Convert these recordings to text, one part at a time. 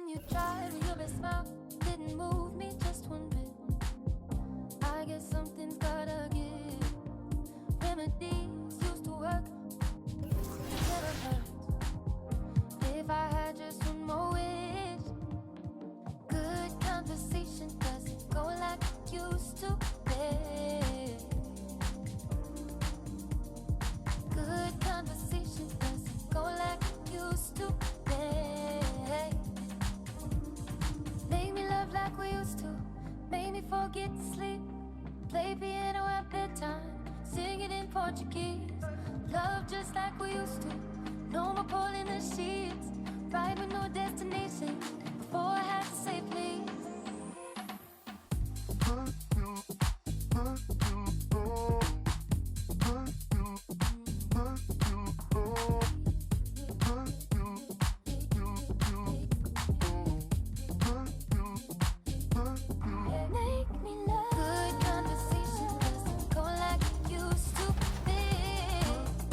when you tried with your best smile, didn't move me just one bit. I guess something's gotta give. Remedies used to work, never hurt. If I had just one more wish, good conversation doesn't go like it used to. Good conversation doesn't go like it used to. Make me love like we used to. Make me forget to sleep. Play piano at bedtime. Sing it in Portuguese. Love just like we used to. No more pulling the sheets. Ride with no destination. Before I had to say please.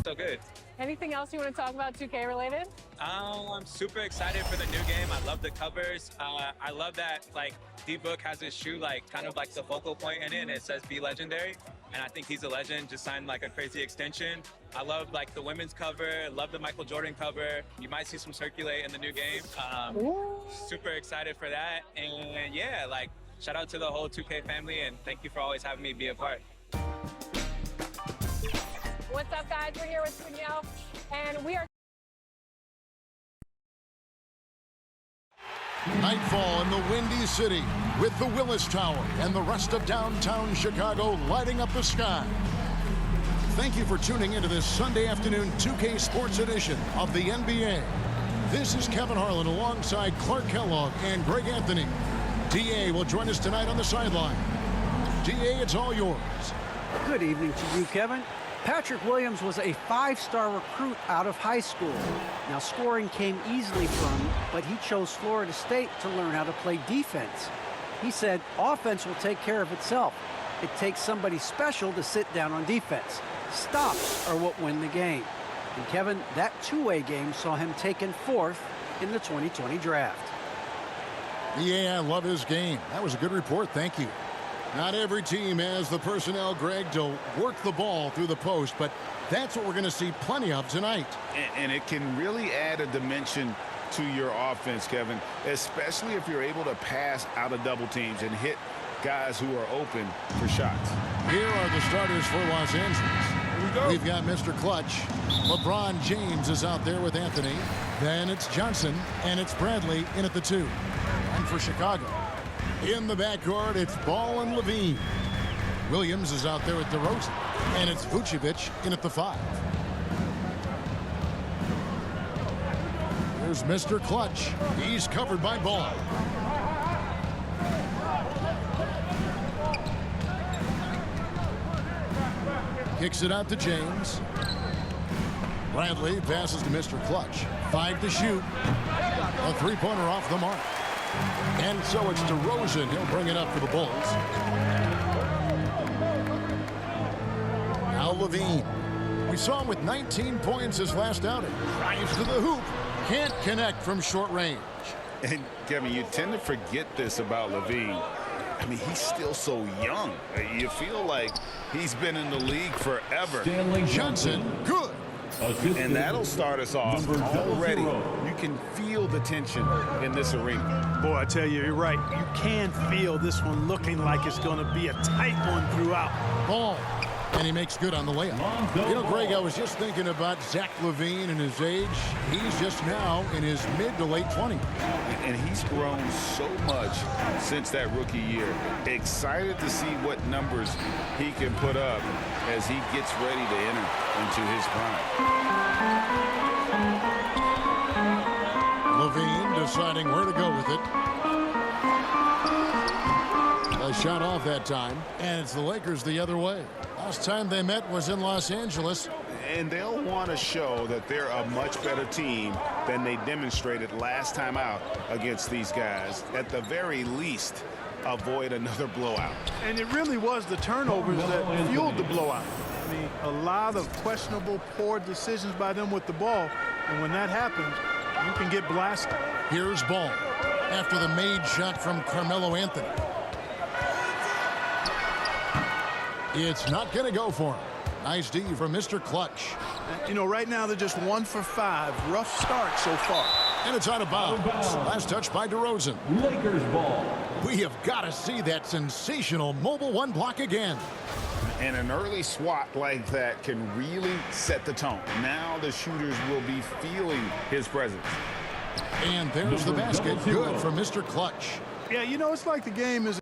So good. Anything else you want to talk about 2K related? I'm super excited for the new game. I love the covers. I love that like D-Book has his shoe like kind of like the focal point in it, and it says "Be Legendary." And I think he's a legend. Just signed like a crazy extension. I love like the women's cover. Love the Michael Jordan cover. You might see some circulate in the new game. Super excited for that. And yeah, like shout out to the whole 2K family, and thank you for always having me be a part. What's up, guys? We're here with Danielle, and we are... Nightfall in the Windy City with the Willis Tower and the rest of downtown Chicago lighting up the sky. Thank you for tuning into this Sunday afternoon 2K Sports edition of the NBA. This is Kevin Harlan alongside Clark Kellogg and Greg Anthony. DA will join us tonight on the sideline. DA, it's all yours. Good evening to you, Kevin. Patrick Williams was a five-star recruit out of high school. Now, scoring came easily for him, but he chose Florida State to learn how to play defense. He said offense will take care of itself. It takes somebody special to sit down on defense. Stops are what win the game. And Kevin, that two-way game saw him taken fourth in the 2020 draft. Yeah, I love his game. That was a good report. Thank you. Not every team has the personnel, Greg, to work the ball through the post, but that's what we're going to see plenty of tonight. And it can really add a dimension to your offense, Kevin, especially if you're able to pass out of double teams and hit guys who are open for shots. Here are the starters for Los Angeles. Here we go. We've got Mr. Clutch. LeBron James is out there with Anthony. Then it's Johnson, and it's Bradley in at the 2. And for Chicago, in the backcourt, it's Ball and Levine. Williams is out there with DeRozan, and it's Vucevic in at the 5. Here's Mr. Clutch. He's covered by Ball. Kicks it out to James. Bradley passes to Mr. Clutch. 5 to shoot. A three-pointer off the mark. And so it's DeRozan. He'll bring it up for the Bulls. Now Levine. We saw him with 19 points his last outing. Drives to the hoop. Can't connect from short range. And, Kevin, you tend to forget this about Levine. I mean, he's still so young. You feel like he's been in the league forever. Johnson, good. And that'll start us off already. You can feel the tension in this arena. Boy, I tell you, you're right. You can feel this one looking like it's going to be a tight one throughout. Ball. And he makes good on the layup. You know, Greg, I was just thinking about Zach LaVine and his age. He's just now in his mid to late 20s. And he's grown so much since that rookie year. Excited to see what numbers he can put up as he gets ready to enter into his prime. LaVine deciding where to go with it. A shot off that time, and it's the Lakers the other way. Last time they met was in Los Angeles. And they'll want to show that they're a much better team than they demonstrated last time out against these guys. At the very least, avoid another blowout. And it really was the turnovers that fueled the blowout. I mean, a lot of questionable, poor decisions by them with the ball. And when that happens, you can get blasted. Here's Ball. after the made shot from Carmelo Anthony. It's not going to go for him. Nice D from Mr. Clutch. You know, right now they're just 1 for 5. Rough start so far. And it's out of bounds. Last touch by DeRozan. Lakers ball. We have got to see that sensational mobile one block again. And an early swat like that can really set the tone. Now the shooters will be feeling his presence. And there's the basket. Good for Mr. Clutch. Yeah, you know, it's like the game is...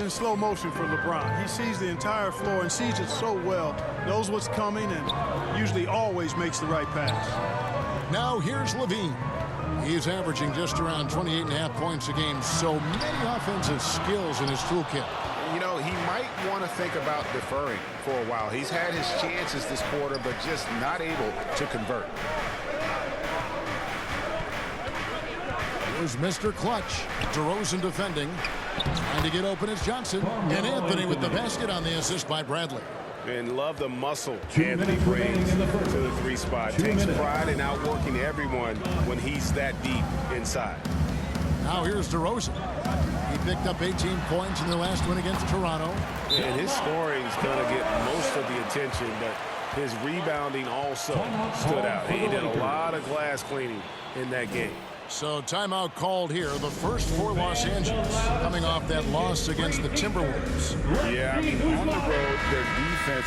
in slow motion for LeBron. He sees the entire floor and sees it so well, knows what's coming, and usually always makes the right pass. Now here's Levine. He's averaging just around 28.5 points a game. So many offensive skills in his toolkit. You know, he might want to think about deferring for a while. He's had his chances this quarter, but just not able to convert. Here's Mr. Clutch. DeRozan defending. Trying to get open is Johnson. And Anthony with the basket on the assist by Bradley. And love the muscle Anthony brings to the three spot. Takes pride in outworking everyone when he's that deep inside. Now here's DeRozan. He picked up 18 points in their last win against Toronto. And his scoring is going to get most of the attention, but his rebounding also stood out. He did a lot of glass cleaning in that game. So timeout called here, the first for Los Angeles, coming off that loss against the Timberwolves. Yeah, I mean, on the road, their defense.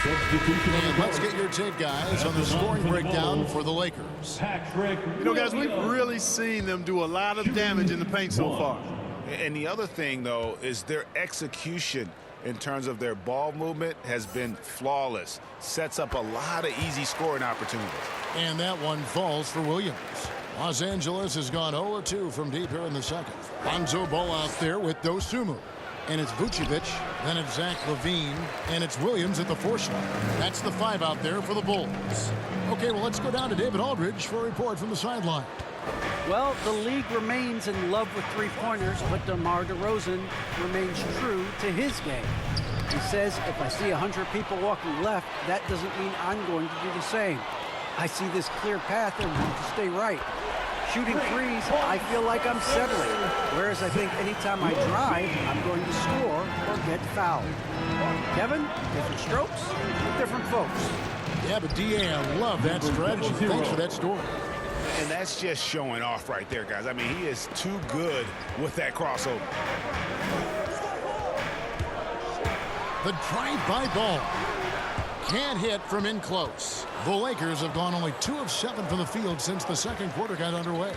And let's get your take, guys, on the scoring breakdown for the Lakers. You know, guys, we've really seen them do a lot of damage in the paint so far. And the other thing, though, is their execution in terms of their ball movement has been flawless. Sets up a lot of easy scoring opportunities. And that one falls for Williams. Los Angeles has gone 0-2 from deep here in the second. Lonzo Ball out there with Dosunmu. And it's Vucevic, then it's Zach LaVine, and it's Williams at the 4 slot. That's the 5 out there for the Bulls. Okay, well, let's go down to David Aldridge for a report from the sideline. Well, the league remains in love with three-pointers, but DeMar DeRozan remains true to his game. He says, if I see 100 people walking left, that doesn't mean I'm going to do the same. I see this clear path and want to stay right. Shooting threes, I feel like I'm settling. Whereas I think anytime I drive, I'm going to score or get fouled. Kevin, different strokes with different folks. Yeah, but DA, I love that strategy. Thanks for that story. And that's just showing off right there, guys. I mean, he is too good with that crossover. The drive-by ball. Can't hit from in close. The Lakers have gone only 2 of 7 from the field since the second quarter got underway.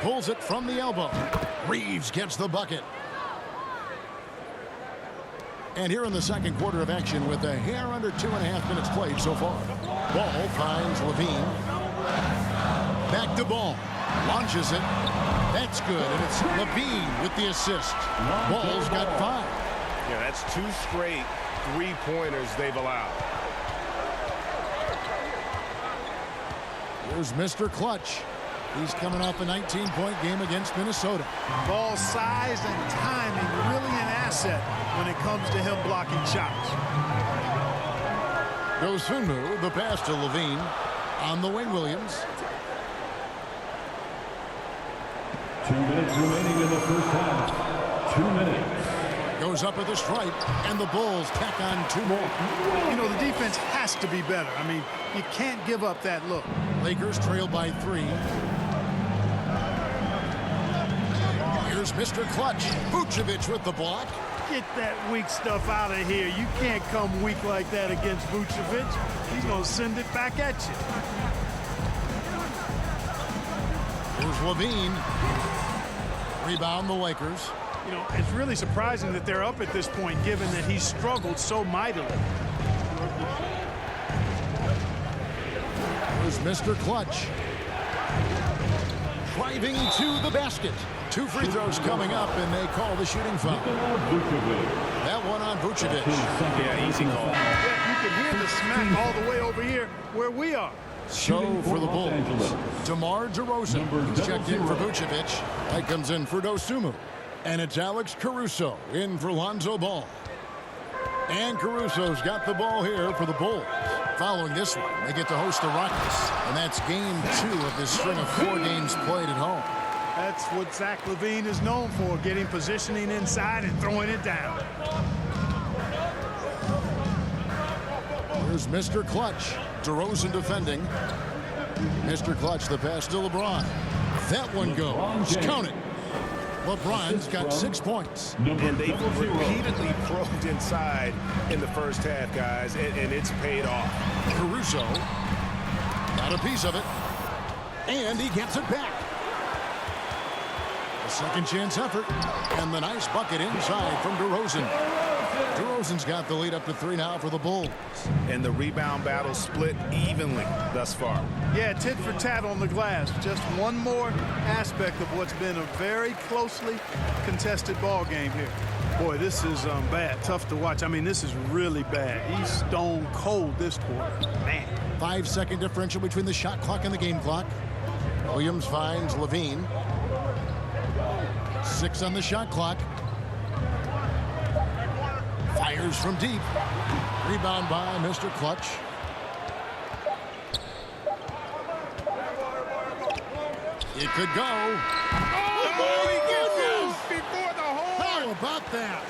Pulls it from the elbow. Reeves gets the bucket. And here in the second quarter of action with a hair under 2.5 minutes played so far. Ball finds LaVine. Back to Ball. Launches it. That's good. And it's LaVine with the assist. Ball's got 5. Yeah, that's 2 straight three-pointers they've allowed. Here's Mr. Clutch. He's coming off a 19-point game against Minnesota. Ball size and timing really an asset when it comes to him blocking shots. Dosunmu, the pass to LaVine. On the wing, Williams. 2 minutes remaining in the first half. 2 minutes. Goes up at the stripe, and the Bulls tack on 2 more. You know, the defense has to be better. I mean, you can't give up that look. Lakers trail by 3. Here's Mr. Clutch. Vucevic with the block. Get that weak stuff out of here. You can't come weak like that against Vucevic. He's going to send it back at you. Here's LaVine. Rebound the Lakers. You know, it's really surprising that they're up at this point, given that he's struggled so mightily. Here's Mr. Clutch. Driving to the basket. 2 free throws coming up, and they call the shooting foul. That one on Vucevic. Yeah, easy call. Yeah, you can hear the smack all the way over here where we are. So for the Bulls, DeMar DeRozan. He's checked in for Vucevic. That comes in for Dosunmu. And it's Alex Caruso in for Lonzo Ball. And Caruso's got the ball here for the Bulls. Following this one, they get to host the Rockets. And that's game 2 of this string of 4 games played at home. That's what Zach LaVine is known for, getting positioning inside and throwing it down. Here's Mr. Clutch. DeRozan defending. Mr. Clutch, the pass to LeBron. That one goes. Count it. LeBron's got 6 points. And they've repeatedly probed inside in the first half, guys, and it's paid off. Caruso got a piece of it, and he gets it back. A second chance effort, and the nice bucket inside from DeRozan. DeRozan's got the lead up to 3 now for the Bulls. And the rebound battle split evenly thus far. Yeah, tit for tat on the glass. Just one more aspect of what's been a very closely contested ball game here. Boy, this is bad. Tough to watch. I mean, this is really bad. He's stone cold this quarter. Man. 5-second differential between the shot clock and the game clock. Williams finds Levine. 6 on the shot clock. Fires from deep. Rebound by Mr. Clutch. It could go. Oh, he gets it before the hole. How about that?